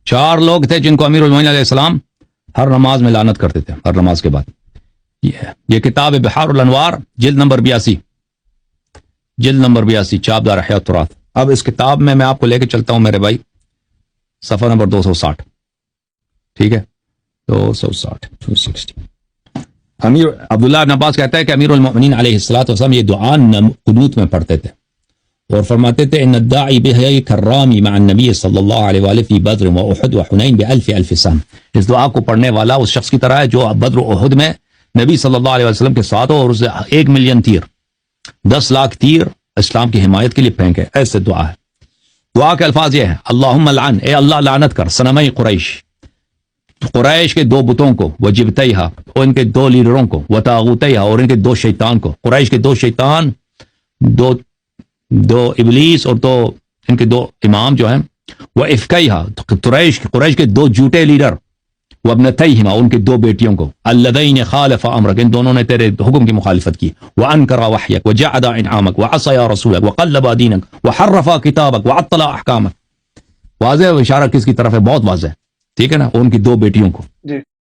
4 لوگ تھے جن کو امیر المومنین علیہ السلام ہر نماز میں لعنت کرتے تھے، ہر نماز کے بعد. یہ کتاب بحار الانوار جلد نمبر 82 چاپ دار احیاء التراث. اب اس کتاب میں آپ کو لے کے چلتا ہوں میرے بھائی، صفحہ نمبر 260. ٹھیک ہے، 260 امیر عبداللہ بن عباس کہتا ہے کہ امیر المومنین علیہ السلام یہ دعا قنوت میں پڑھتے تھے اور فرماتے تھے ان الداعی بہ کرامی مع النبی صلی اللہ علیہ وآلہ فی بدر و احد و حنین ب1000 سهم. اس دعا کو پڑھنے والا اس شخص کی طرح ہے جو بدر و احد میں نبی صلی اللہ علیہ وسلم کے ساتھ ہو اور اسے 1 ملین تیر 10 لاکھ تیر اسلام کی حمایت کے لیے پھینکے. ایسے دعا ہے. دعا کے الفاظ یہ ہیں: اللہم لعن، اے اللہ لعنت کر، صنمئی قریش کے 2 بتوں کو، وجبتیہا اور ان کے 2 لیڈروں کو، وطاغوتیہا اور ان کے 2 شیطان کو. قریش کے 2 شیطان، 2 ابلیس اور 2 ان کے 2 امام جو ہیں. وہ افکیہا قریش کے 2 جھوٹے لیڈر، وہ ابنتیہما ان کی 2 بیٹیوں کو، اللذین خالف امرک ان دونوں نے تیرے حکم کی مخالفت کی، وانکر وحیک وجعد انعامک وعصى رسولک وقلب دینک وحرف کتابک وعطل احکامک. واضح اشارہ کس کی طرف ہے؟ بہت واضح. ٹھیک ہے نا، ان کی 2 بیٹیوں کو.